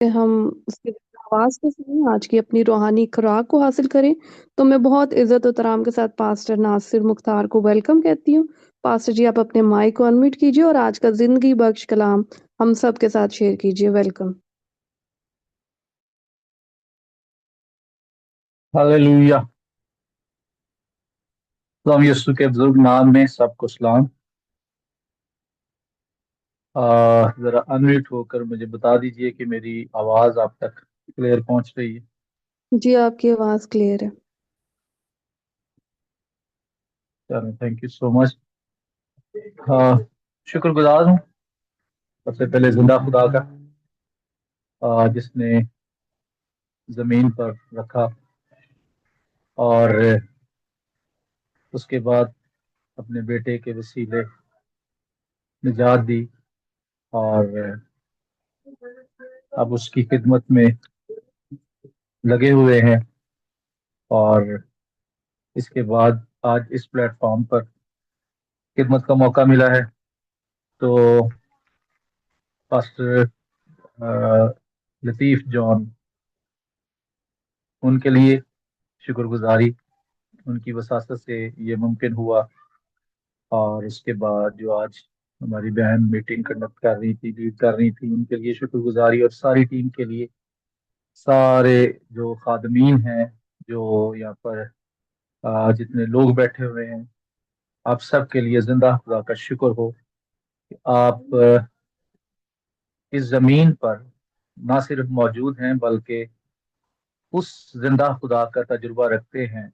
हम उसकी आवाज़ को सुनें, आज की अपनी रूहानी खुराक को हासिल करें, तो मैं बहुत इज़्ज़त और तराम के साथ पास्टर नासिर मुख्तार को वेलकम कहती हूँ। पास्टर जी, आप अपने माइक को अनम्यूट कीजिए और आज का ज़िंदगी बख्श कलाम हम सब के साथ शेयर कीजिए। वेलकम। हालेलुया। तो हम यीशु के बुजुर्ग नाम में सबको सलाम। जरा अनम्यूट होकर मुझे बता दीजिए कि मेरी आवाज आप तक क्लियर पहुंच रही है। जी, आपकी आवाज़ क्लियर है। चलो, थैंक यू सो मच। शुक्रगुजार हूँ सबसे पहले जिंदा खुदा का, जिसने जमीन पर रखा और उसके बाद अपने बेटे के वसीले निजात दी, और अब उसकी खिदमत में लगे हुए हैं। और इसके बाद आज इस प्लेटफॉर्म पर खिदमत का मौका मिला है, तो पास्टर लतीफ जॉन, उनके लिए शुक्रगुजारी, उनकी वसासत से ये मुमकिन हुआ। और उसके बाद जो आज हमारी बहन मीटिंग कंडक्ट कर रही थी, लीड कर रही थी, उनके लिए शुक्रगुजारी, और सारी टीम के लिए, सारे जो खादमीन हैं, जो यहाँ पर जितने लोग बैठे हुए हैं, आप सब के लिए जिंदा खुदा का शुक्र हो कि आप इस जमीन पर ना सिर्फ मौजूद हैं, बल्कि उस जिंदा खुदा का तजुर्बा रखते हैं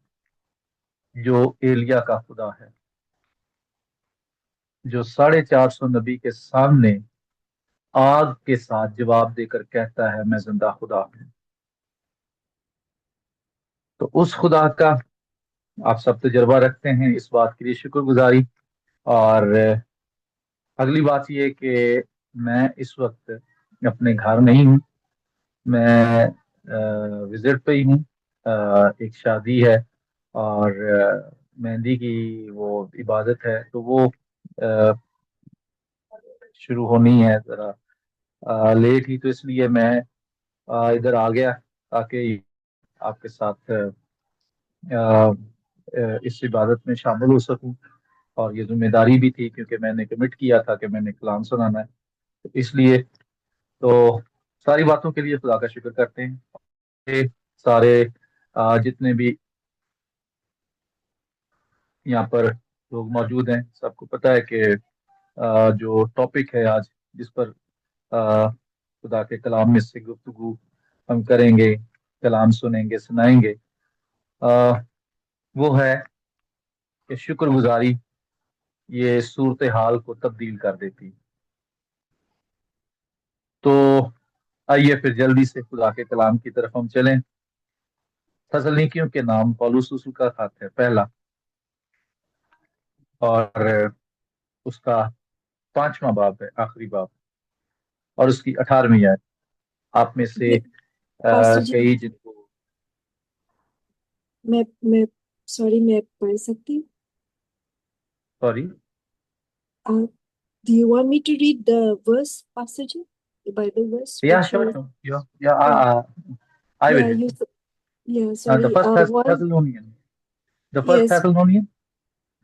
जो एलिया का खुदा है, जो 450 नबी के सामने आग के साथ जवाब देकर कहता है, मैं जिंदा खुदा हूं। तो उस खुदा का आप सब तजुर्बा रखते हैं, इस बात के लिए शुक्रगुजारी। और अगली बात ये कि मैं इस वक्त अपने घर नहीं हूँ, मैं विजिट पे ही हूँ। एक शादी है और मेहंदी की वो इबादत है, तो वो अ, शुरू होनी है जरा लेट ही, तो इसलिए मैं इधर आ गया ताकि आपके साथ इस इबादत में शामिल हो सकूं। और ये जिम्मेदारी भी थी क्योंकि मैंने कमिट किया था कि मैंने कलाम सुनाना है, तो इसलिए तो सारी बातों के लिए खुदा का शुक्र करते हैं। ये सारे जितने भी यहाँ पर लोग मौजूद हैं, सबको पता है कि जो टॉपिक है आज, जिस पर खुदा के कलाम में से गुफ्तगू हम करेंगे, कलाम सुनेंगे, सुनाएंगे, आ, वो है कि शुक्रगुजारी ये सूरत हाल को तब्दील कर देती। तो आइए फिर जल्दी से खुदा के कलाम की तरफ हम चलें। थस्सलुनीकियों के नाम पौलुस रसूल का खत है पहला, और उसका 5वां बाब है, आखिरी बाब, और उसकी 18वीं आयत। आप में से ये पास्टर जी, कई जिनको मैं सॉरी, मैं पढ़ सकती हूँ? Sorry, uh, do you want me to read the verse, pastor ji, the Bible verse या which श्योर you श्योर, या uh, I yeah will you yeah the sorry first one Thessalonian, the first yes Thessalonian,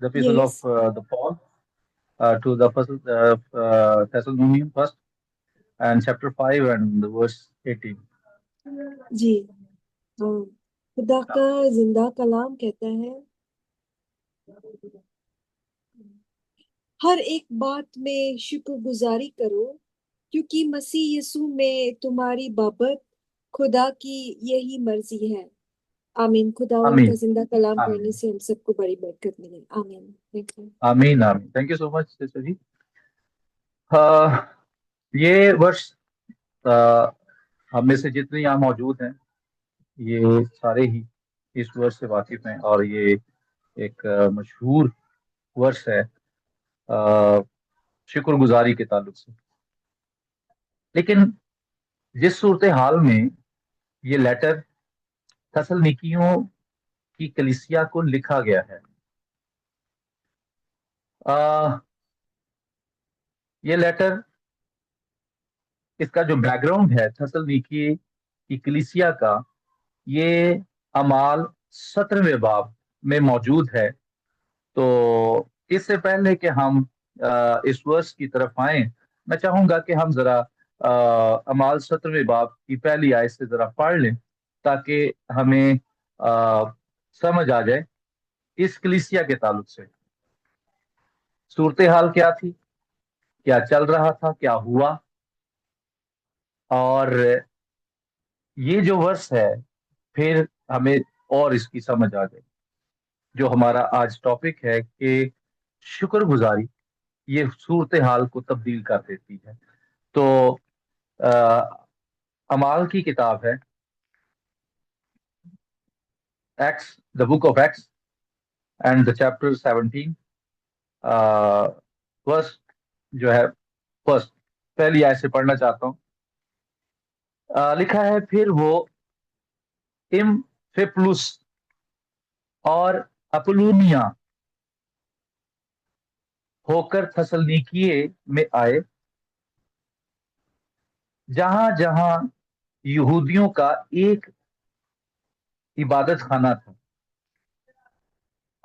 the epistle of yes the Paul to the first Thessalonian first, and chapter 5 and the verse 18. जी। खुदा का जिंदा कलाम कहता है, हर एक बात में शुक्रगुजारी करो, क्योंकि मसीह यीशु में तुम्हारी बाबत खुदा की यही मर्जी है। आमीन। खुदावंद का आमीन जिंदा कलाम पढ़ने आमीन से हम सबको बड़ी बरकत मिले। आमीन। Thank you. आमीन आमीन। Thank you so much sister ji. हाँ, ये वर्ष हम में से जितने यहाँ मौजूद हैं, ये सारे ही इस वर्ष से वाकिफ हैं, और ये एक मशहूर वर्ष है शुक्रगुजारी के ताल्लुक से। लेकिन जिस सूरत हाल में ये लेटर थस्सलुनीकियों की कलीसिया को लिखा गया है, ये लेटर इसका जो बैकग्राउंड है थस्सलुनीकी की कलीसिया का, ये अमाल 17वें बाब में मौजूद है। तो इससे पहले कि हम इस वर्स की तरफ आए, मैं चाहूंगा कि हम जरा अमाल 17वें बाब की पहली आयत से जरा पढ़ लें, ताकि हमें समझ आ जाए इस कलीसिया के ताल्लुक से सूरत हाल क्या थी, क्या चल रहा था, क्या हुआ। और ये जो वर्स है, फिर हमें और इसकी समझ आ जाए। जो हमारा आज टॉपिक है कि शुक्रगुजारी ये सूरत हाल को तब्दील कर देती है। तो अमाल की किताब है, X, the book of X and the chapter 17, verse जो है फर्स्ट, पहली आयत से पढ़ना चाहता हूँ। लिखा है, फिर वो इम्फिप्लुस और अपुलूनिया होकर थस्सलुनीकिये में आए, जहां जहां यहूदियों का एक इबादत खाना था।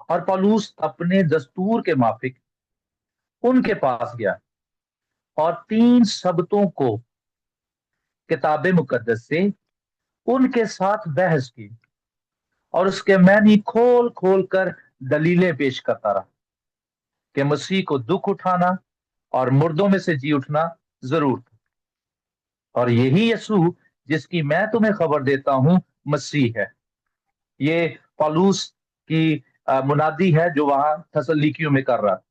और पौलुस अपने दस्तूर के माफिक उनके पास गया और 3 सबतों को किताब मुकद्दस से उनके साथ बहस की और उसके मैनी खोल खोल कर दलीलें पेश करता रहा कि मसीह को दुख उठाना और मुर्दों में से जी उठना जरूर था, और यही यीशु जिसकी मैं तुम्हें खबर देता हूं मसीह है। ये पौलुस की मुनादी है जो वहां थस्सलुनीकियों में कर रहा।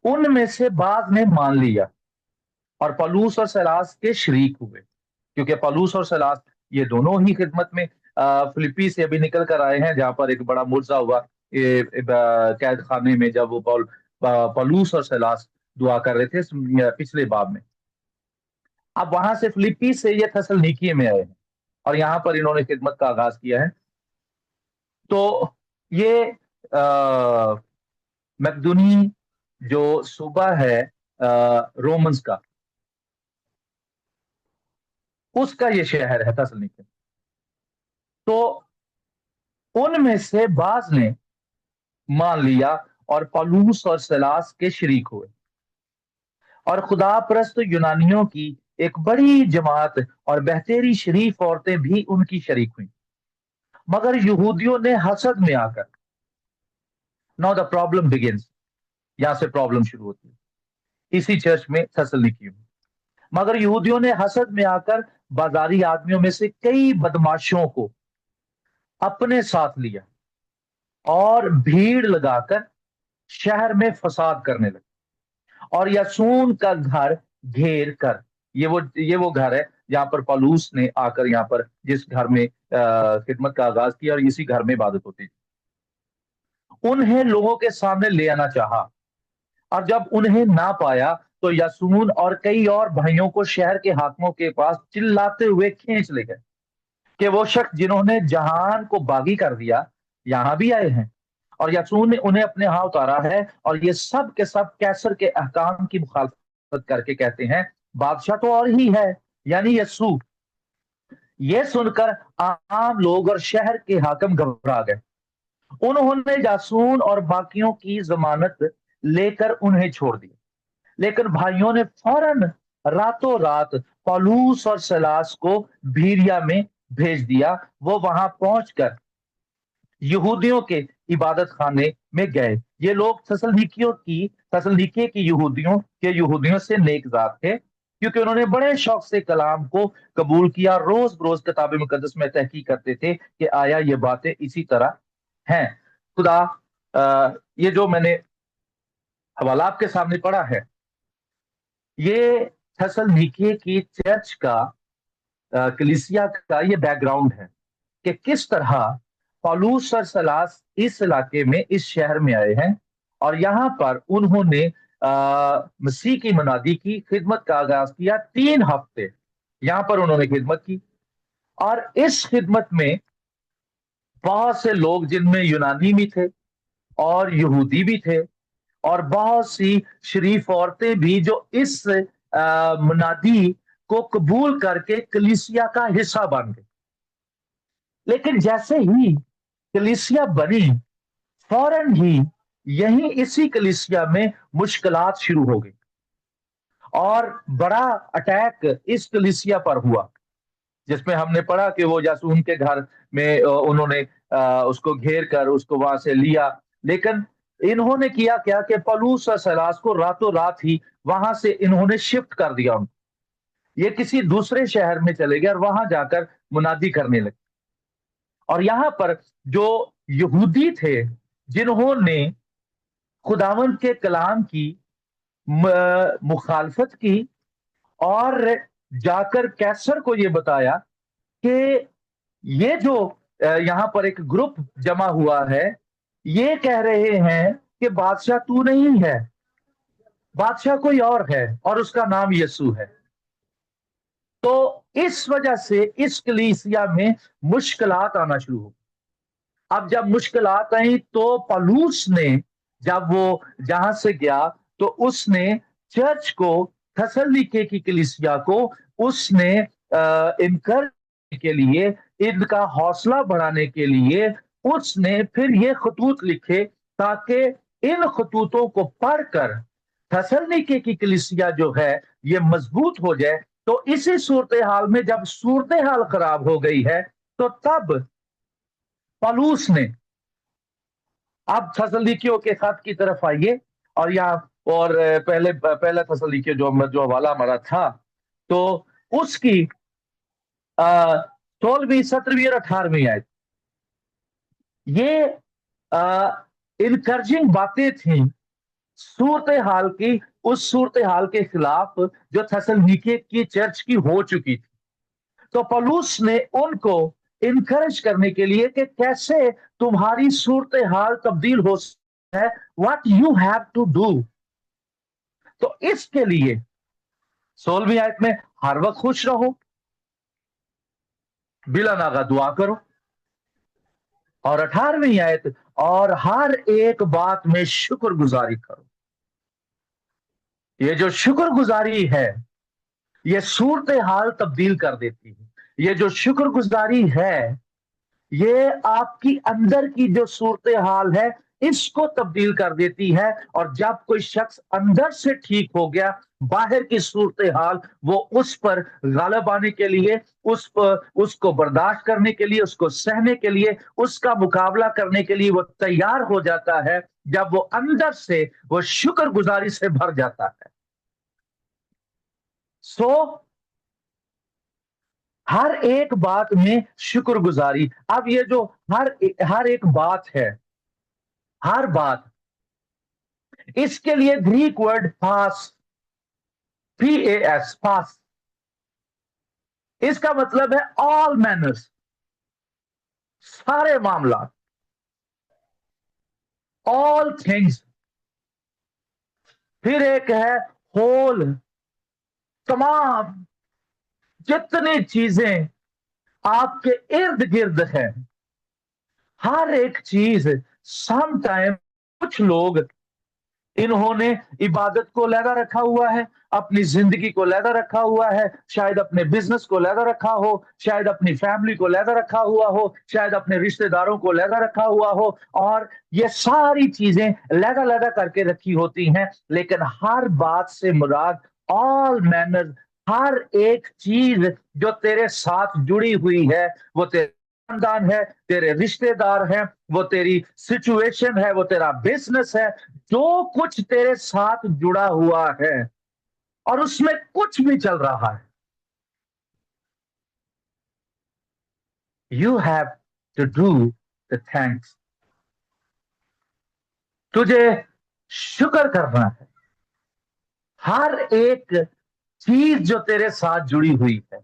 उनमें से बाद ने मान लिया और पौलुस और सीलास के शरीक हुए, क्योंकि पौलुस और सीलास ये दोनों ही खिदमत में फिलिप्पी से अभी निकल कर आए हैं, जहां पर एक बड़ा मुर्जा हुआ कैद खाने में, जब वो पौलुस और सीलास दुआ कर रहे थे पिछले बाब में। अब वहां से फिलिप्पी से ये थस्सलुनीकी में आए हैं और यहाँ पर इन्होंने खिदमत का आगाज किया है। तो ये मकदूनी जो सूबा है रोमन्स का, उसका ये शहर है थस्सलुनीकी। तो उनमें से बाज ने मान लिया और पौलुस और सीलास के शरीक हुए, और खुदा परस्त यूनानियों की एक बड़ी जमात और बेहतेरी शरीफ औरतें भी उनकी शरीक हुई। मगर यहूदियों ने हसद में आकर, नाउ द प्रॉब्लम बिगिंस, यहां से प्रॉब्लम शुरू होती है इसी चर्च में थस्सलुनीकी में। मगर यहूदियों ने हसद में आकर बाजारी आदमियों में से कई बदमाशों को अपने साथ लिया और भीड़ लगाकर शहर में फसाद करने लगे और यासून का घर घेर कर, ये वो घर है जहां पर पौलुस ने आकर यहाँ पर जिस घर में खिदमत का आगाज किया और इसी घर में इबादत होती थी, उन्हें लोगों के सामने ले आना चाहा। और जब उन्हें ना पाया तो यासून और कई और भाइयों को शहर के हाकिमों के पास चिल्लाते हुए खींच ले गए कि वो शख्स जिन्होंने जहान को बागी कर दिया यहां भी आए हैं, और यासून ने उन्हें अपने यहां उतारा है, और ये सब के सब कैसर के अहकाम की मुखालफत करके कहते हैं बादशाह तो और ही है, यानी यीशु। ये सुनकर आम लोग और शहर के हाकिम घबरा गए। उन्होंने यासून और बाकियों की जमानत लेकर उन्हें छोड़ दिया, लेकिन भाइयों ने फौरन रातों रात पौलुस और सीलास को बीरिया में भेज दिया। वो वहां पहुंचकर यहूदियों के इबादत खाने में गए। ये लोग थस्सलुनीके की यहूदियों से नेक जात थे, क्योंकि उन्होंने बड़े शौक से कलाम को कबूल किया। रोज बरोज किताब मुकद्दस में तहकीक करते थे कि आया ये बातें इसी तरह हैं। खुदा ये जो मैंने हवाला आपके सामने पढ़ा है, ये थस्सलुनीके की चर्च का, कलीसिया का ये बैकग्राउंड है कि किस तरह पौलुस और सीलास इस इलाके में, इस शहर में आए हैं और यहाँ पर उन्होंने मसीह की मुनादी की, खिदमत का आगाज किया। 3 हफ्ते यहाँ पर उन्होंने खिदमत की, और इस खिदमत में बहुत से लोग, जिनमें यूनानी भी थे और यहूदी भी थे, और बहुत सी शरीफ औरतें भी, जो इस मुनादी को कबूल करके कलीसिया का हिस्सा बन गए। लेकिन जैसे ही कलीसिया बनी, फौरन ही यही इसी कलीसिया में मुश्किलात शुरू हो गई और बड़ा अटैक इस कलीसिया पर हुआ, जिसमें हमने पढ़ा कि वो जासून के घर में उन्होंने उसको घेर कर उसको वहां से लिया। लेकिन इन्होंने किया क्या कि पौलुस और सीलास को रातों रात ही वहां से इन्होंने शिफ्ट कर दिया उनको। ये किसी दूसरे शहर में चले गए और वहां जाकर मुनादी करने लगे। और यहां पर जो यहूदी थे जिन्होंने खुदावंद के कलाम की मुखालफत की और जाकर कैसर को ये बताया कि ये जो यहां पर एक ग्रुप जमा हुआ है, ये कह रहे हैं कि बादशाह तू नहीं है, बादशाह कोई और है और उसका नाम यीशु है। तो इस वजह से इस कलीसिया में मुश्किलात आना शुरू हो। अब जब मुश्किलात आई तो पौलुस ने जब वो जहां से गया तो उसने चर्च को, थस्सलुनीके की कलीसिया को उसने इनकरेज के लिए, इनका हौसला बढ़ाने के लिए उसने फिर ये खतूत लिखे ताकि इन खतूतों को पढ़कर थस्सलुनीके की कलीसिया जो है ये मजबूत हो जाए। तो इसी सूरत हाल में जब सूरत हाल खराब हो गई है तो तब पौलुस ने, अब थस्सलुनीकियों के खत की तरफ आइए और यहाँ और पहला थस्सलुनीकियों जो हवाला हमारा था तो उसकी 16वीं 17वीं और 18वीं आयत, ये इनकरेजिंग बातें थी सूरत हाल की, उस सूरत हाल के खिलाफ जो थस्सलुनीके की चर्च की हो चुकी थी। तो पौलुस ने उनको इनकरेज करने के लिए कि कैसे तुम्हारी सूरत हाल तब्दील हो सकती है, what you have to do. तो इसके लिए 16वीं आयत में हर वक्त खुश रहो, बिला नागा दुआ करो, और 18वीं आयत और हर एक बात में शुक्रगुजारी करो। ये जो शुक्रगुजारी है ये सूरत हाल तब्दील कर देती है। ये जो शुक्रगुजारी है ये आपकी अंदर की जो सूरत हाल है इसको तब्दील कर देती है। और जब कोई शख्स अंदर से ठीक हो गया, बाहर की सूरत हाल वो उस पर गालिब आने के लिए, उसको बर्दाश्त करने के लिए, उसको सहने के लिए, उसका मुकाबला करने के लिए वो तैयार हो जाता है जब वो अंदर से वो शुक्रगुजारी से भर जाता है। हर एक बात में शुक्रगुजारी। अब ये जो हर एक बात है, हर बात, इसके लिए ग्रीक वर्ड पास, PAS, पास, इसका मतलब है ऑल मैनर्स, सारे मामला, ऑल थिंग्स। फिर एक है होल, तमाम जितनी चीजें आपके इर्द गिर्द हैं, हर एक चीज। सम टाइम कुछ लोग इन्होंने इबादत को लहदा रखा हुआ है, अपनी जिंदगी को लहदा रखा हुआ है, शायद अपने बिजनेस को लहदा रखा हो, शायद अपनी फैमिली को लहदा रखा हुआ हो, शायद अपने रिश्तेदारों को लहदा रखा हुआ हो, और ये सारी चीजें लहदा लहदा करके रखी होती हैं। लेकिन हर बात से मुराद ऑल मैनर, हर एक चीज जो तेरे साथ जुड़ी हुई है, वो तेरे खानदान है, तेरे रिश्तेदार हैं, वो तेरी सिचुएशन है, वो तेरा बिजनेस है, जो कुछ तेरे साथ जुड़ा हुआ है और उसमें कुछ भी चल रहा है, you have to do the thanks. तुझे शुक्र करना है हर एक चीज जो तेरे साथ जुड़ी हुई है।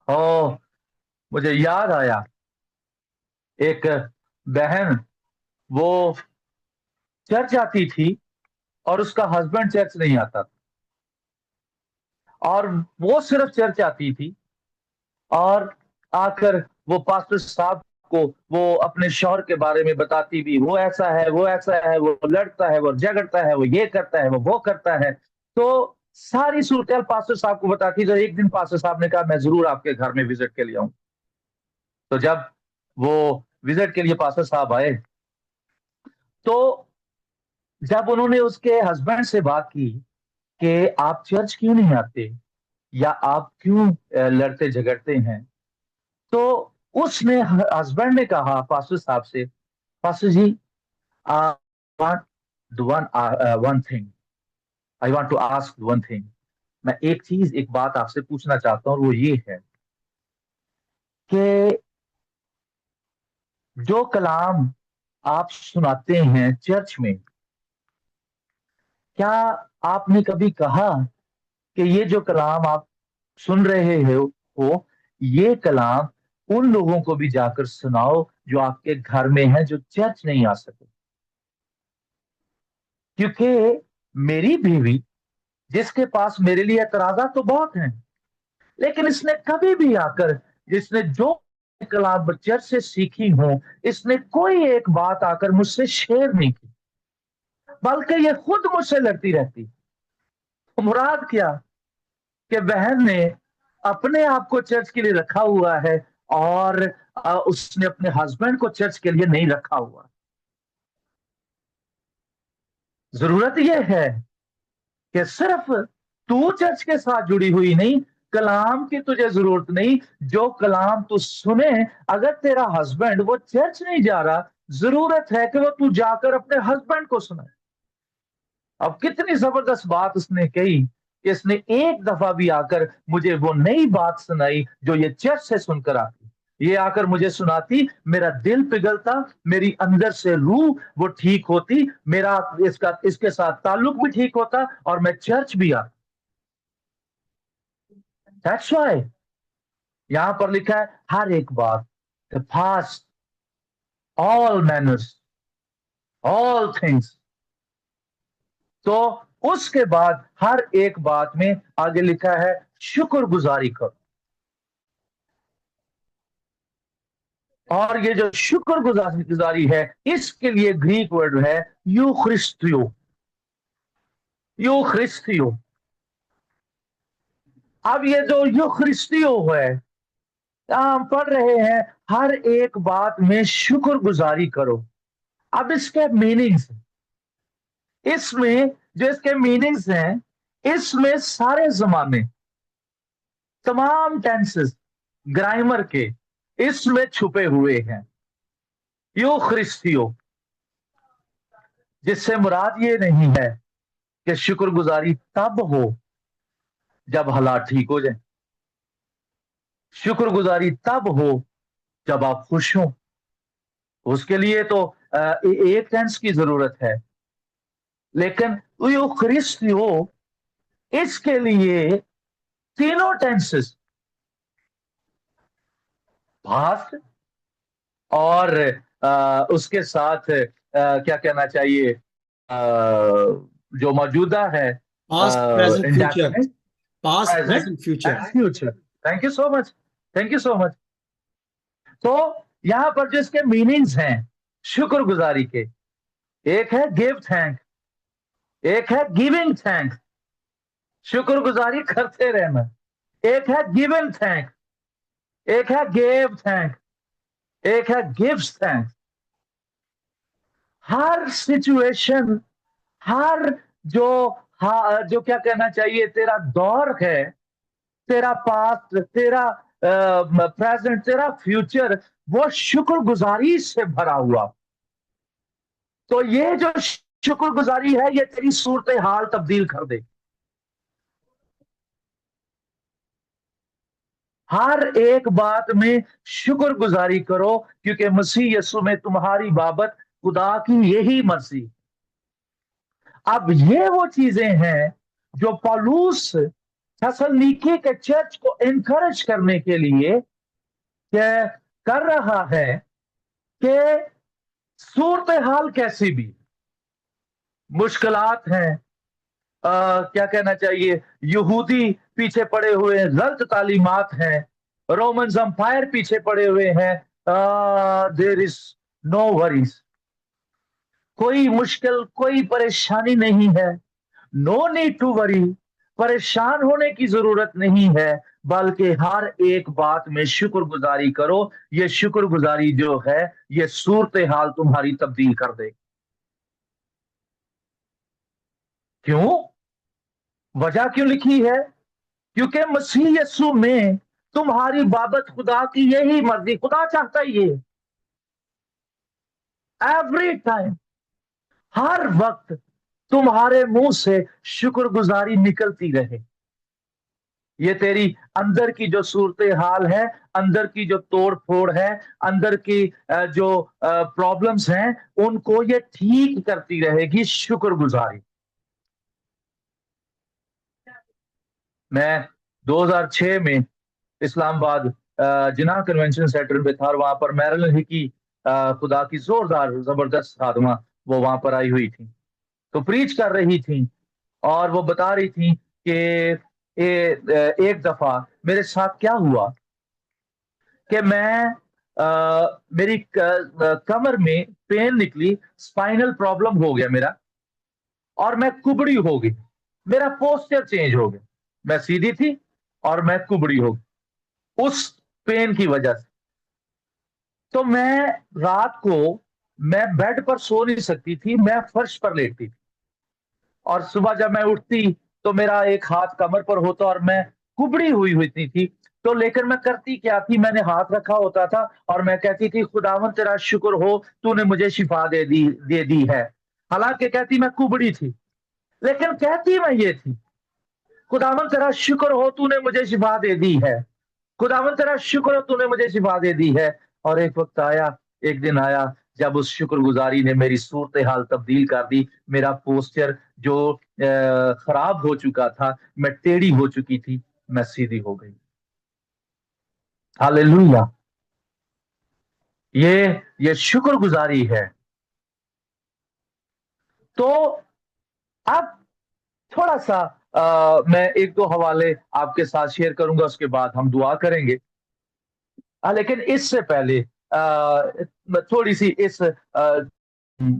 ओ, मुझे याद आया एक बहन, वो चर्च आती थी और उसका हस्बैंड चर्च नहीं आता था, और वो सिर्फ चर्च आती थी और आकर वो पास्टर साहब को वो अपने शौहर के बारे में बताती भी, वो ऐसा है, वो ऐसा है, वो लड़ता है, वो झगड़ता है, वो ये करता है, वो करता है। तो सारी सूरत पास्टर साहब को बताती। तो एक दिन पास्टर साहब ने कहा मैं जरूर आपके घर में विजिट के लिए आऊं। तो जब वो विजिट के लिए पास्टर साहब आए, तो जब उन्होंने उसके हस्बैंड से बात की कि आप चर्च क्यों नहीं आते, या आप क्यों लड़ते झगड़ते हैं, तो उसने हस्बैंड ने कहा पास्टर साहब से, pastor ji, one thing, I want to ask one thing, मैं एक बात आपसे पूछना चाहता हूं, और वो ये है कि जो कलाम आप सुनाते हैं चर्च में, क्या आपने कभी कहा कि ये जो कलाम आप सुन रहे हो, ये कलाम उन लोगों को भी जाकर सुनाओ जो आपके घर में हैं, जो चर्च नहीं आ सके? क्योंकि मेरी बीवी, जिसके पास मेरे लिए एतराजा तो बहुत हैं, लेकिन इसने कभी भी आकर, जिसने जो कलाम चर्च से सीखी हो, इसने कोई एक बात आकर मुझसे शेयर नहीं की, बल्कि ये खुद मुझसे लड़ती रहती। तो मुराद क्या कि बहन ने अपने आप को चर्च के लिए रखा हुआ है, और उसने अपने हस्बैंड को चर्च के लिए नहीं रखा हुआ। जरूरत यह है कि सिर्फ तू चर्च के साथ जुड़ी हुई नहीं, कलाम की तुझे जरूरत नहीं। जो कलाम तू सुने, अगर तेरा हस्बैंड वो चर्च नहीं जा रहा, जरूरत है कि वो तू जाकर अपने हस्बैंड को सुनाए। अब कितनी जबरदस्त बात उसने कही कि इसने एक दफा भी आकर मुझे वो नई बात सुनाई जो ये चर्च से सुनकर आती। ये आकर मुझे सुनाती, मेरा दिल पिघलता, मेरी अंदर से रूह वो ठीक होती, मेरा इसके साथ ताल्लुक भी ठीक होता, और मैं चर्च भी आता। That's why यहां पर लिखा है हर एक बात, the past, all manners, all things। तो उसके बाद हर एक बात में आगे लिखा है शुक्रगुजारी करो। और ये जो शुक्रगुजारी है, इसके लिए ग्रीक वर्ड है यूखरिस्तियो। यूखरिस्तियो। अब ये जो यूखरिस्तियो है, हम पढ़ रहे हैं हर एक बात में शुक्रगुजारी करो। अब इसके मीनिंग्स, इसमें जो इसके मीनिंग्स हैं, इसमें सारे जमाने, तमाम टेंसेस ग्रामर के इसमें छुपे हुए हैं। यूखरिस्तियो, जिससे मुराद ये नहीं है कि शुक्रगुजारी तब हो जब हालात ठीक हो जाए, शुक्रगुजारी तब हो जब आप खुश हो। उसके लिए तो एक टेंस की जरूरत है, लेकिन यूखरिस्तियो, इसके लिए तीनों टेंसेस, पास्ट, और उसके साथ क्या कहना चाहिए, जो मौजूदा है, Past, present, future. indefinite, Past, present, present, future. and future। Thank you so much, thank you so much. तो यहां पर जो इसके मीनिंग्स हैं शुक्रगुजारी के, एक है गिव थैंक, एक है गिविंग थैंक, शुक्रगुजारी करते रहना। एक है गिवन थैंक, एक है गेव थैंक, एक है गिव्स थैंक। हर सिचुएशन, हर जो क्या कहना चाहिए, तेरा दौर है, तेरा पास्ट, तेरा प्रेजेंट, तेरा फ्यूचर, वो शुक्रगुजारी से भरा हुआ। तो ये जो शुक्रगुजारी है, ये तेरी सूरत हाल तब्दील कर दे। हर एक बात में शुक्रगुजारी करो, क्योंकि मसीह यीशु में तुम्हारी बाबत खुदा की यही मर्जी। अब ये वो चीजें हैं जो पौलुस थेसलोनिके के चर्च को एनकरेज करने के लिए कर रहा है कि सूरत हाल कैसी भी, मुश्किलात हैं, क्या कहना चाहिए, यहूदी पीछे पड़े हुए हैं, गलत तालीमात हैं, रोमन एम्पायर पीछे पड़े हुए हैं, देयर इज नो वरीज, कोई मुश्किल, कोई परेशानी नहीं है, नो नीड टू वरी, परेशान होने की जरूरत नहीं है, बल्कि हर एक बात में शुक्रगुजारी करो। ये शुक्रगुजारी जो है, ये सूरत हाल तुम्हारी तब्दील कर दे। क्यों? वजह क्यों लिखी है? क्योंकि मसीह यीशु में तुम्हारी बाबत खुदा की यही मर्जी, खुदा चाहता ही ये एवरी टाइम, हर वक्त तुम्हारे मुंह से शुक्रगुजारी निकलती रहे। ये तेरी अंदर की जो सूरत हाल है, अंदर की जो तोड़ फोड़ है, अंदर की जो प्रॉब्लम्स हैं, उनको ये ठीक करती रहेगी शुक्रगुजारी। मैं 2006 में इस्लामाबाद जिना कन्वेंशन सेंटर में था, और वहां पर मैरिलन हिकी खुदा की जोरदार जबरदस्त खादमा वो वहां पर आई हुई थी, तो प्रीच कर रही थी, और वो बता रही थी कि एक दफा मेरे साथ क्या हुआ कि मेरी कमर में पेन निकली, स्पाइनल प्रॉब्लम हो गया मेरा, और मैं कुबड़ी हो गई, मेरा पोस्चर चेंज हो गया, मैं सीधी थी और मैं कुबड़ी हो गई उस पेन की वजह से। तो मैं रात को मैं बेड पर सो नहीं सकती थी, मैं फर्श पर लेटती थी, और सुबह जब मैं उठती तो मेरा एक हाथ कमर पर होता और मैं कुबड़ी हुई होती थी। तो लेकिन मैं करती क्या थी, मैंने हाथ रखा होता था और मैं कहती थी, खुदावन तेरा शुक्र हो, तूने मुझे शिफा दे दी है। हालांकि कहती मैं कुबड़ी थी, लेकिन कहती मैं ये थी, खुदावन तेरा शुक्र हो, तूने मुझे शिफा दे दी है। खुदावन तेरा शुक्र हो, तूने मुझे शिफा दे दी है। और एक वक्त आया, एक दिन आया, जब उस शुक्रगुजारी ने मेरी सूरत हाल तब्दील कर दी। मेरा पोस्चर जो खराब हो चुका था, मैं टेढ़ी हो चुकी थी, मैं सीधी हो गई। हालेलुया। ये शुक्रगुजारी है। तो अब थोड़ा सा मैं एक दो हवाले आपके साथ शेयर करूंगा, उसके बाद हम दुआ करेंगे। लेकिन इससे पहले थोड़ी सी इस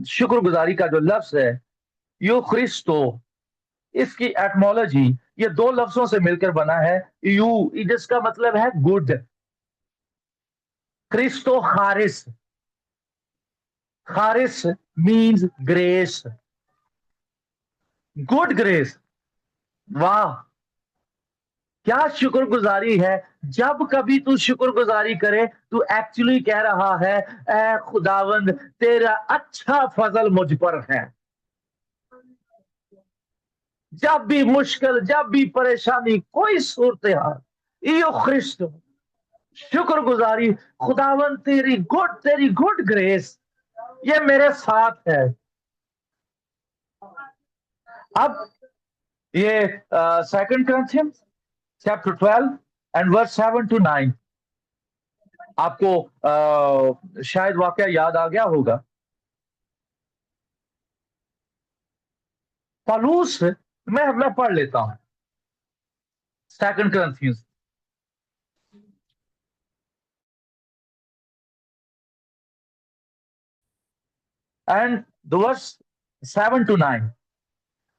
शुक्रगुजारी का जो लफ्ज है यू क्रिस्टो, इसकी एटमोलॉजी ये दो लफ्जों से मिलकर बना है। यू, जिसका मतलब है good, Christo charis, charis means grace, good grace. वाह, क्या शुक्रगुजारी है। जब कभी तू शुक्रगुजारी करे, तू एक्चुअली कह रहा है, ऐ खुदावंद तेरा अच्छा फजल मुझ पर है। जब भी मुश्किल, जब भी परेशानी, कोई सूरत हाल, यो ख्रिस्त, शुक्रगुजारी, खुदावंद तेरी गुड ग्रेस ये मेरे साथ है। अब ये 2 Corinthians chapter 12 and verse 7 to 9 आपको शायद वाकया याद आ गया होगा। पौलुस, मैं पढ़ लेता हूं 2 Corinthians and the verse 7 to 9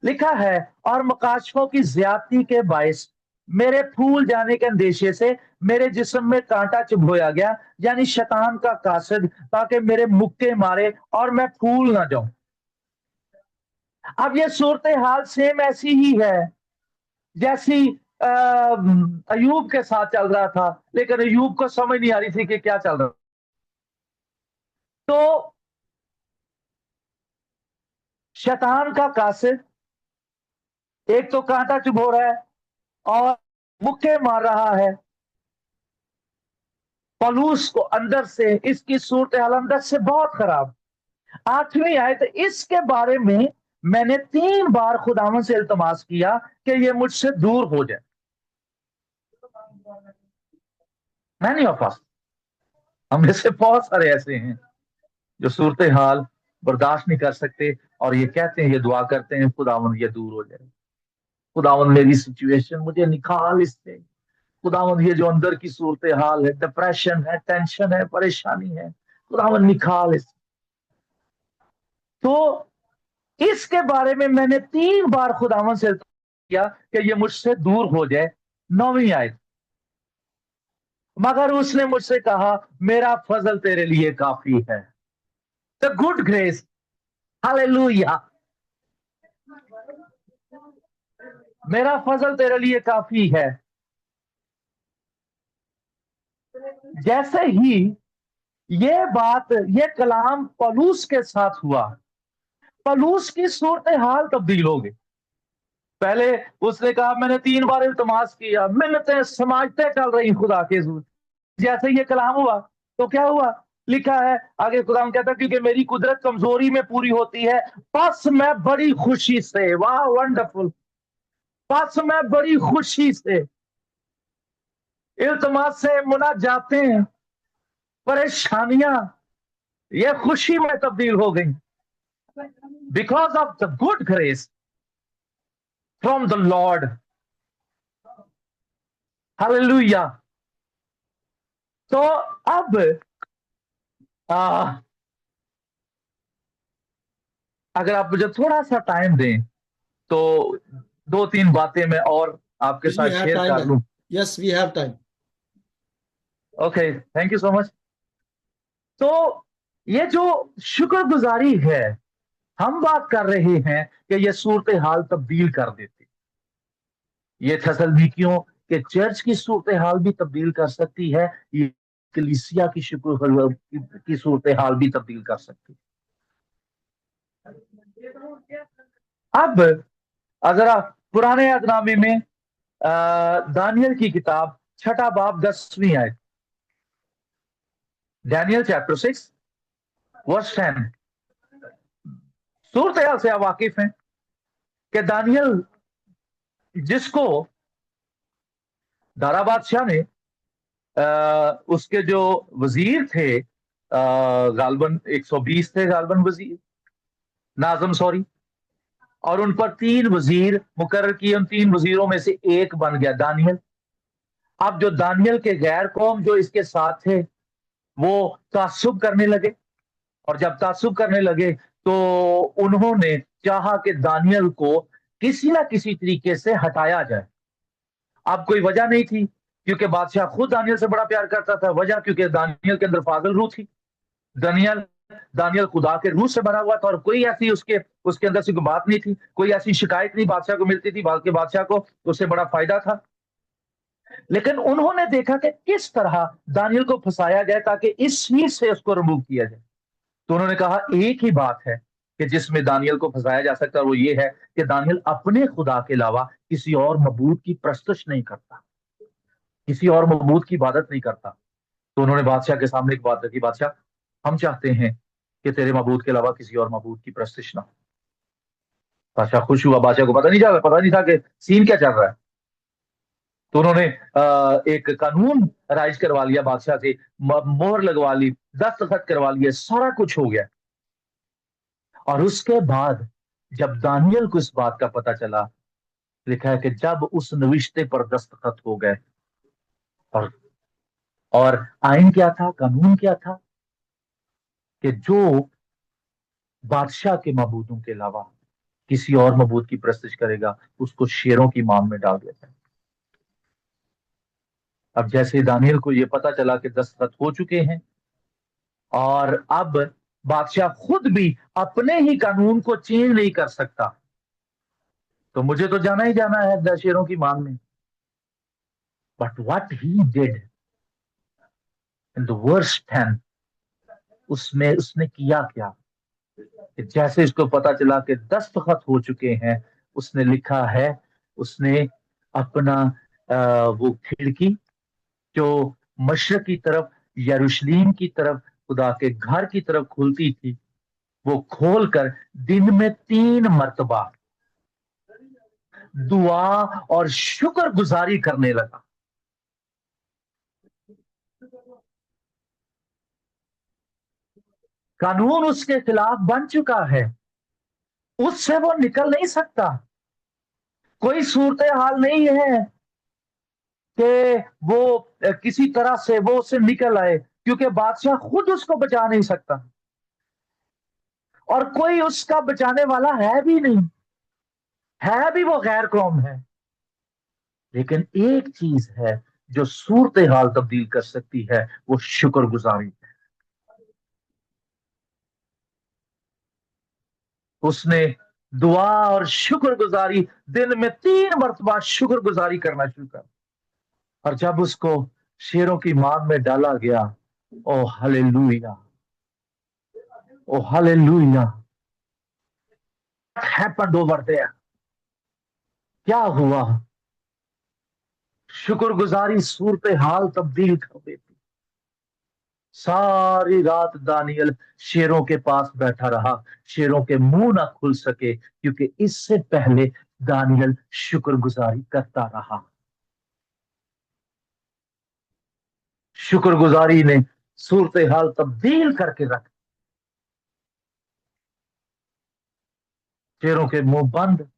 लिखा है, और मकाशफों की ज्यादती के बायस मेरे फूल जाने के अंदेशे से मेरे जिस्म में कांटा चुभोया गया, यानी शैतान का कासिद, ताकि मेरे मुक्के मारे और मैं फूल ना जाऊं। अब ये सूरत हाल सेम ऐसी ही है जैसी अयूब के साथ चल रहा था, लेकिन अयूब को समझ नहीं आ रही थी कि क्या चल रहा। तो शैतान का कासिद एक तो कांटा चुभो रहा है और मुक्के मार रहा है पौलुस को अंदर से, इसकी सूरत हाल अंदर से बहुत खराब। 8वीं आयत, इसके बारे में मैंने 3 बार खुदावन से इल्तमास किया कि ये मुझसे दूर हो जाए। मैनी ऑफ अस, हम में से बहुत सारे ऐसे हैं जो सूरत हाल बर्दाश्त नहीं कर सकते और ये कहते हैं, ये दुआ करते हैं, खुदावन ये दूर हो जाए, खुदावन मेरी सिचुएशन मुझे निकाल इससे, खुदावन ये जो अंदर की सूरत हाल है, डिप्रेशन है, टेंशन है, परेशानी है, खुदावन निकाल इससे। तो इसके बारे में मैंने 3 बार खुदावन से किया कि ये मुझसे दूर हो जाए। 9वीं आयत, मगर उसने मुझसे कहा मेरा फजल तेरे लिए काफी है। द गुड ग्रेस, हालेलुया, मेरा फजल तेरे लिए काफी है। जैसे ही ये बात, ये कलाम पौलुस के साथ हुआ, पौलुस की सूरत हाल तब्दील हो गई। पहले उसने कहा मैंने 3 बार इल्तमास किया, मिन्नतें समाजते चल रही खुदा के हजूर। जैसे ये कलाम हुआ तो क्या हुआ, लिखा है आगे, खुदा कहता है क्योंकि मेरी कुदरत कमजोरी में पूरी होती है, बस मैं बड़ी खुशी से, वाह वंडरफुल, बस मैं बड़ी खुशी से इल्तमास से मुनाजातें, परेशानियां, ये खुशी में तब्दील हो गई, because of the good grace from the Lord, hallelujah. तो अब अगर आप मुझे थोड़ा सा टाइम दें तो 2-3 बातें मैं और आपके साथ We have शेयर time. कर लूं। Yes, we have time. Okay, thank you so much. तो ये जो शुक्रगुजारी है, हम बात कर रहे हैं कि ये सूरत हाल तब्दील कर देती, ये थेसलुनीकियों के चर्च की सूरत हाल भी तब्दील कर सकती है, ये कलीसिया की शुक्र की सूरत हाल भी तब्दील कर सकती है। अब अगर आप पुराने अहदनामे में दानियल की किताब 6 बाब 10वीं आयत, डैनियल चैप्टर 6 वर्स 10, सूरत हाल से आप वाकिफ हैं कि दानियल, जिसको दारा बादशाह ने उसके जो वजीर थे, गालबन 120 थे गालबन वजीर, नाजम सॉरी, और उन पर 3 वजीर मुकर्रर किए, उन 3 वजीरों में से एक बन गया दानियल। अब जो दानियल के गैर कौम जो इसके साथ थे वो तासुब करने लगे, और जब तासुब करने लगे तो उन्होंने चाहा कि दानियल को किसी ना किसी तरीके से हटाया जाए। अब कोई वजह नहीं थी, क्योंकि बादशाह खुद दानियल से बड़ा प्यार करता था। वजह क्योंकि दानियल के अंदर फाजिल रूह थी, दानियल दानियल खुदा के रूह से भरा हुआ था, और कोई ऐसी उसके अंदर से कोई बात नहीं थी, कोई ऐसी शिकायत नहीं बादशाह को मिलती थी, बल्कि बादशाह को उससे बड़ा फायदा था। लेकिन उन्होंने देखा कि किस तरह दानियल को फंसाया जाए ताकि इस चीज से उसको रिमूव किया जाए। तो उन्होंने कहा एक ही बात है कि जिसमें दानियल को फंसाया जा सकता है, वो ये है कि दानियल अपने खुदा के अलावा किसी और मबूद की प्रस्तुश नहीं करता, किसी और मबूद की इबादत नहीं करता। तो उन्होंने बादशाह के सामने एक बात रखी, बादशाह हम चाहते हैं कि तेरे मबूद के अलावा किसी और मबूद की प्रस्तुश ना हो। बादशाह खुश हुआ, बादशाह को पता नहीं था कि सीन क्या चल रहा है। तो उन्होंने एक कानून राइज करवा लिया बादशाह से, मोहर लगवा ली, दस्तखत करवा लिए, सारा कुछ हो गया। और उसके बाद जब दानियल को इस बात का पता चला, लिखा है कि जब उस नविश्ते पर दस्तखत हो गए, और आइन क्या था, कानून क्या था, कि जो बादशाह के मबूदों के अलावा किसी और मबूद की प्रस्तुत करेगा उसको शेरों की मांग में डाल दिया जाए। अब जैसे दानियल को यह पता चला कि दस्तखत हो चुके हैं, और अब बादशाह खुद भी अपने ही कानून को चेंज नहीं कर सकता, तो मुझे तो जाना ही जाना है शेरों की मांग में। But what he did in the verse 10, उसमें उसने किया क्या कि जैसे इसको पता चला कि दस्तखत हो चुके हैं, उसने लिखा है, उसने अपना वो खिड़की जो मशरक की तरफ, यरूशलेम की तरफ, खुदा के घर की तरफ खुलती थी, वो खोलकर दिन में 3 मर्तबा दुआ और शुक्र गुजारी करने लगा। कानून उसके खिलाफ बन चुका है, उससे वो निकल नहीं सकता। कोई सूरत हाल नहीं है कि वो किसी तरह से वो उससे निकल आए, क्योंकि बादशाह खुद उसको बचा नहीं सकता, और कोई उसका बचाने वाला है भी नहीं। ہے بھی वो गैर कौम है, लेकिन एक चीज है जो सूरत हाल तब्दील कर सकती है, वो शुक्रगुजारी है। उसने दुआ और शुक्रगुजारी दिन में 3 मरतबा शुक्रगुजारी करना शुरू कर, और जब उसको शेरों की मांग में डाला गया, ओ हालेलुया, ओ हालेलुया, हैपेंड ओवर देयर, क्या हुआ? शुक्रगुजारी सूरत हाल तब्दील कर देती। सारी रात दानियल शेरों के पास बैठा रहा, शेरों के मुंह ना खुल सके, क्योंकि इससे पहले दानियल शुक्रगुजारी करता रहा। शुक्रगुजारी ने सूरत हाल तब्दील करके रख, शेरों के मुंह बंद।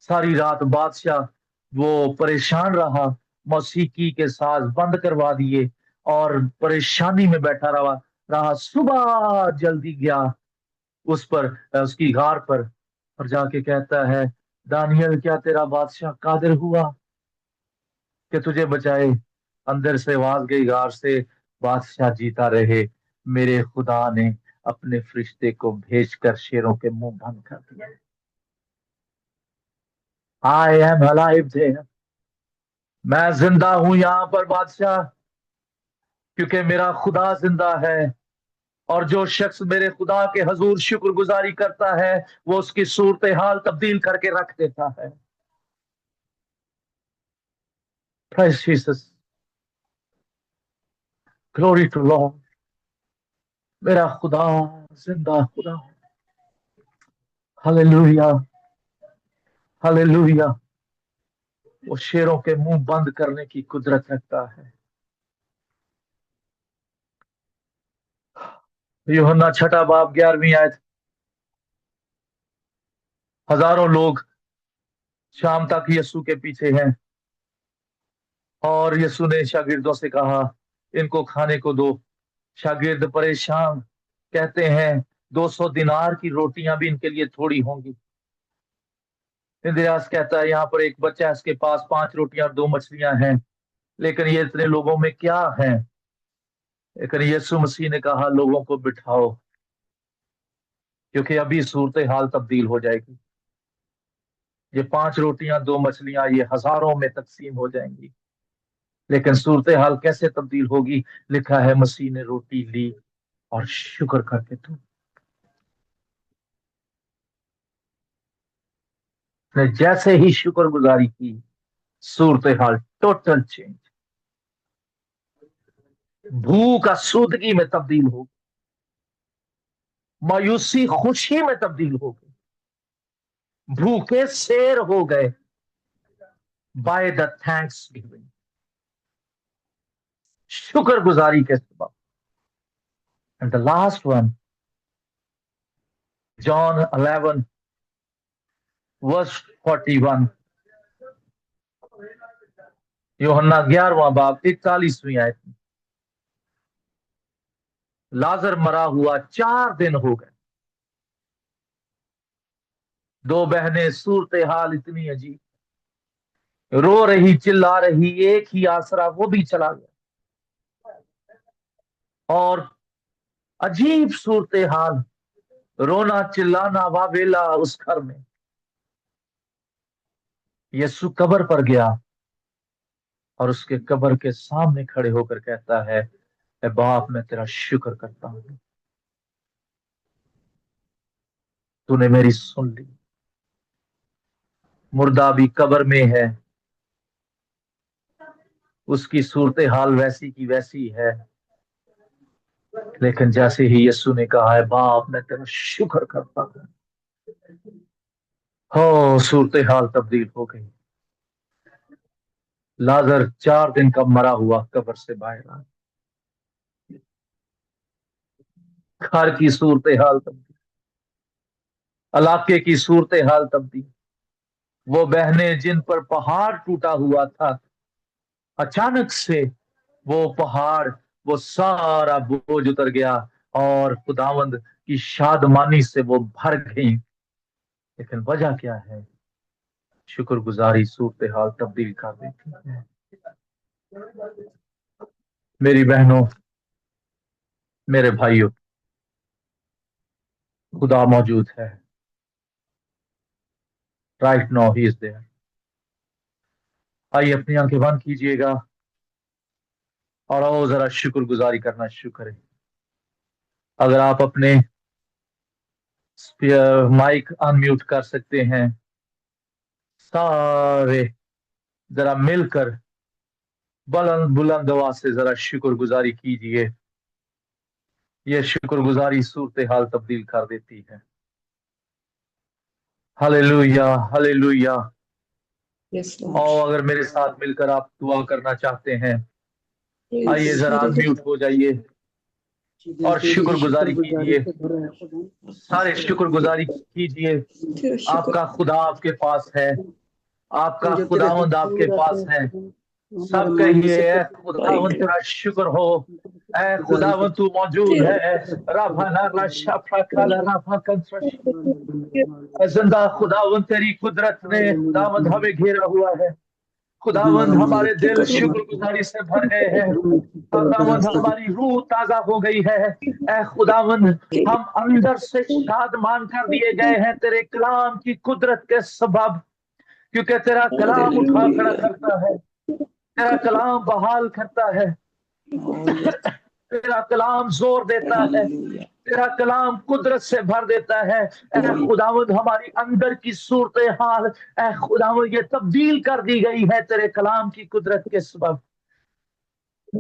सारी रात बादशाह वो परेशान रहा, मौसीकी के साज बंद करवा दिए और परेशानी में बैठा रहा। सुबह जल्दी गया उस पर, उसकी गार पर, और जाके कहता है, दानियल क्या तेरा बादशाह कादिर हुआ कि तुझे बचाए? अंदर से आवाज गई गार से, बादशाह जीता रहे, मेरे खुदा ने अपने फरिश्ते को भेजकर शेरों के मुंह बंद कर दिए। आई एम अलाइव देयर, मैं जिंदा हूं यहां पर बादशाह, क्योंकि मेरा खुदा जिंदा है, और जो शख्स मेरे खुदा के हजूर शुक्रगुजारी करता है, वो उसकी सूरत हाल तब्दील करके रख देता है। Praise Jesus, glory to Lord। मेरा खुदा जिंदा खुदा, हालेलुया, हालेलुया। वो शेरों के मुंह बंद करने की कुदरत रखता है। यूहन्ना 6 बाब 11वीं आयत, हजारों लोग शाम तक यीशु के पीछे हैं, और यीशु ने शागिर्दों से कहा, इनको खाने को दो। शागिर्द परेशान, कहते हैं 200 दिनार की रोटियां भी इनके लिए थोड़ी होंगी। इंद्रियास कहता है, यहाँ पर एक बच्चा है, इसके पास 5 रोटियां और 2 मछलियां हैं, लेकिन ये इतने लोगों में क्या है? लेकिन यीशु मसीह ने कहा, लोगों को बिठाओ, क्योंकि अभी सूरत हाल तब्दील हो जाएगी। ये 5 रोटियां 2 मछलियां ये हजारों में तकसीम हो जाएंगी, लेकिन सूरत हाल कैसे तब्दील होगी? लिखा है, मसीह ने रोटी ली और शुक्र करके तो ने जैसे ही शुक्रगुजारी की, सूरत हाल टोटल चेंज। भूख आसूदगी में तब्दील हो, मायूसी खुशी में तब्दील हो गई, भूखे शेर हो गए बाय द थैंक्स गिविंग, शुक्रगुजारी के सबब। And the last one, John 11 verse 41, यूहन्ना 11वां बाब 41वीं आयत, लाजर मरा हुआ 4 दिन हो गए। 2 बहनें, सूरत हाल इतनी अजीब, रो रही चिल्ला रही, एक ही आसरा, वो भी चला गया। और अजीब सूरत हाल, रोना चिल्लाना वावेला उस घर में। यीशु कब्र पर गया और उसके कब्र के सामने खड़े होकर कहता है, ए बाप, मैं तेरा शुक्र करता हूं, तूने मेरी सुन ली। मुर्दा भी कब्र में है, उसकी सूरत हाल वैसी की वैसी है, लेकिन जैसे ही यीशु ने कहा है, बाप, मैं तेरा शुक्र करता हूं, हो सूरत हाल तब्दील हो गई। लाजर 4 दिन का मरा हुआ कब्र से बाहर आ, घर की सूरत हाल तब्दील, इलाके की सूरत हाल तब्दील। वो बहनें जिन पर पहाड़ टूटा हुआ था, अचानक से वो पहाड़, वो सारा बोझ उतर गया और खुदावंद की शादमानी से वो भर गई। लेकिन वजह क्या है? शुक्रगुजारी सूरत हाल तब्दील कर देती है। मेरी बहनों, मेरे भाइयों, खुदा मौजूद है। Right now he is there. आइए अपनी आंखें बंद कीजिएगा और आओ जरा शुक्रगुजारी करना शुरू करें। अगर आप अपने माइक अनम्यूट कर सकते हैं, सारे जरा मिलकर बुलंद बुलंद आवाज से जरा शुक्रगुजारी कीजिए। यह शुक्रगुजारी सूरत हाल तब्दील कर देती है। Hallelujah, hallelujah. Yes, और Lord. अगर मेरे साथ मिलकर आप दुआ करना चाहते हैं, आइए Yes. जरा अनम्यूट हो जाइए और शुक्रगुजारी कीजिए। सारे शुक्रगुजारी कीजिए। तेरा शुक्र आपका खुदा आपके पास है, आपका खुदावंद आपके पास है। सब कहिए, ऐ खुदावंद तेरा शुक्र हो, ऐ खुदावंद तू मौजूद है। राफाना राशा प्रकाला राफा कंसरश। जिंदा खुदावंद तेरी कुदरत ने खुदावंद हमें घेरा हुआ है। खुदावंद हमारे दिल शुक्रगुजारी से भर गए हैं। खुदावंद हमारी रूह ताजा हो गई है। ऐ खुदावंद हम अंदर से शादमान कर दिए गए हैं तेरे कलाम की कुदरत के सबब, क्योंकि तेरा कलाम उठा खड़ा करता है, तेरा कलाम बहाल करता है, तेरा कलाम जोर देता है, तेरा कलाम कुदरत से भर देता है। ऐ खुदावंद हमारी अंदर की सूरत हाल, ऐ खुदावंद ये तब्दील कर दी गई है तेरे कलाम की कुदरत के सबब।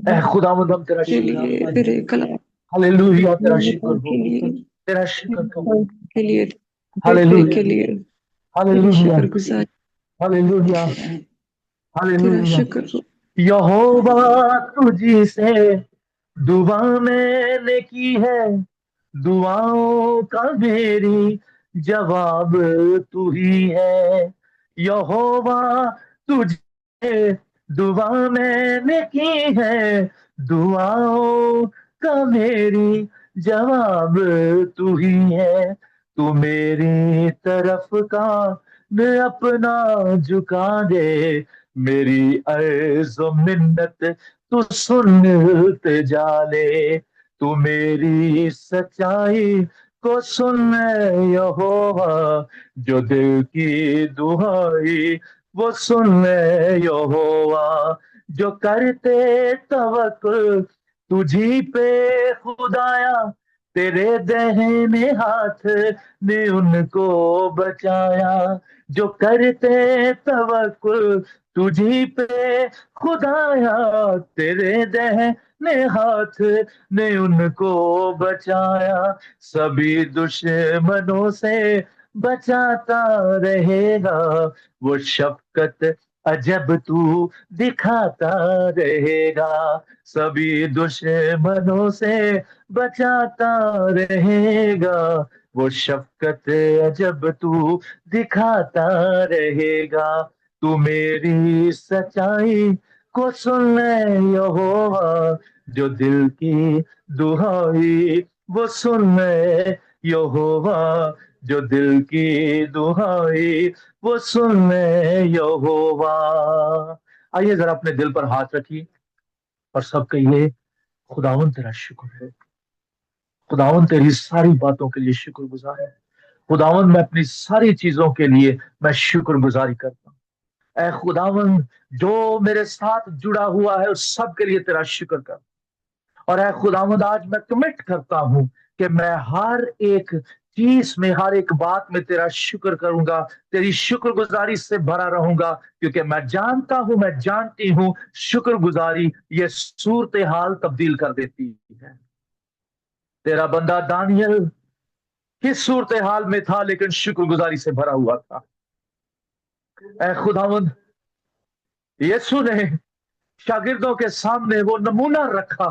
ऐ खुदावंद हम तेरा शुक्र, तेरे कलाम हालेलुया, तेरा शुक्र हो, के लिए तेरा शुक्र हो, के लिए हालेलुया, के लिए हालेलुया, शुक्रगुजार हालेलुया, तेरा हालेलुया। शुक्र हो। यहोवा तुझी से दुआ मैंने की है, दुआओं का मेरी जवाब तू ही है। यहोवा तुझे दुआ मैंने की है, दुआओं का मेरी जवाब तू ही है। तू मेरी तरफ का मैं अपना झुका दे, मेरी अर्ज़ो मिन्नत तू सुनते जा ले। तू मेरी सच्चाई को सुन यहोवा, जो दिल की दुहाई वो सुन यहोवा। जो करते तवक्कुल तुझी पे खुदाया, तेरे दहने हाथ ने उनको बचाया। जो करते तवक्कुल तुझी पे खुदाया, तेरे दहने हाथ ने उनको बचाया। सभी दुश्मनों से बचाता रहेगा, वो शफकत अजब तू दिखाता रहेगा। सभी दुश्मनों से बचाता रहेगा, वो शफकत अजब तू दिखाता रहेगा। तू मेरी सच्चाई को सुन यहोवा, जो दिल की दुहाई वो सुन यहोवा, जो दिल की दुहाई वो सुन यहोवा। आइए जरा अपने दिल पर हाथ रखिए और सब कहिए, खुदावन तेरा शुक्र है, खुदावन तेरी सारी बातों के लिए शुक्रगुजार है। खुदावन मैं अपनी सारी चीजों के लिए मैं शुक्रगुजारी करता हूँ। ऐ खुदावन जो मेरे साथ जुड़ा हुआ है उस सब के लिए तेरा शुक्र कर। और ऐ खुदावंद आज मैं कमिट करता हूं कि मैं हर एक चीज में, हर एक बात में तेरा शुक्र करूंगा, तेरी शुक्रगुजारी से भरा रहूंगा, क्योंकि मैं जानता हूं, मैं जानती हूं शुक्रगुजारी ये सूरत हाल तब्दील कर देती है। तेरा बंदा दानियल किस सूरत हाल में था लेकिन शुक्रगुजारी से भरा हुआ था। ऐ खुदावंद यीशु ने शागिर्दों के सामने वो नमूना रखा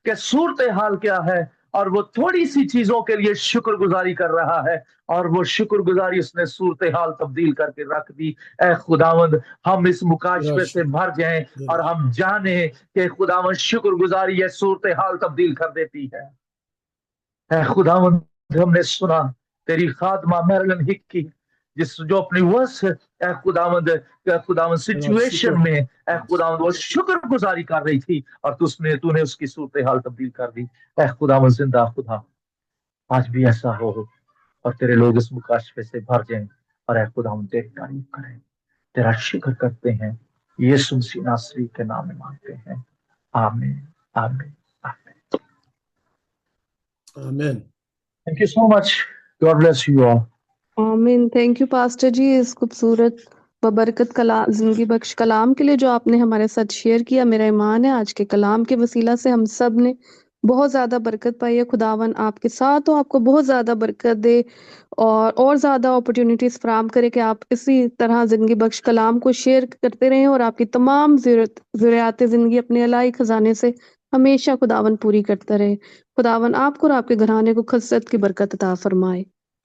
कि सूरत हाल क्या है, और वो थोड़ी सी चीजों के लिए शुक्रगुजारी कर रहा है, और वो शुक्रगुजारी उसने सूरत हाल तब्दील करके रख दी। ऐ खुदावंद हम इस मुकाशफे से भर जाएं और हम जाने कि खुदावंद शुक्रगुजारी ये सूरत हाल तब्दील कर देती है। ऐ खुदावंद हमने सुना तेरी खादमा मैरलन हिक्की जो अपनी वर्ष खुदावंद सिचुएशन में खुदावंद वो शुक्रगुजारी कर रही थी और तूने उसकी सूरत हाल तब्दील कर दी। खुदावंद जिंदा खुदा, आज भी ऐसा हो और तेरे लोग इस मुकाशफे से भर जाएं और खुदावंद तेरी तारीफ करें, तेरा शुक्र करते हैं। यीशु मसीह नासरी के नाम में मांगते हैं, आमीन आमीन आमीन। Amen. Thank you so much. God bless you all. आमीन। थैंक यू पास्टर जी इस खूबसूरत बबरकत कलाम जिंदगी बख्श कलाम के लिए जो आपने हमारे साथ शेयर किया। मेरा ईमान है आज के कलाम के वसीला से हम सब ने बहुत ज़्यादा बरकत पाई है। खुदावन आपके साथ हो, आपको बहुत ज़्यादा बरकत दे और ज़्यादा अपॉर्चुनिटीज़ फराहम करे कि आप इसी तरह ज़िंदगी बख्श कलाम को शेयर करते रहें और आपकी तमाम ज़रूरियात ज़िंदगी अपने इलाही ख़जाने से हमेशा खुदावन पूरी करता रहे। खुदावन आपको और आपके घराने को खसरत की बरकत अता फरमाए।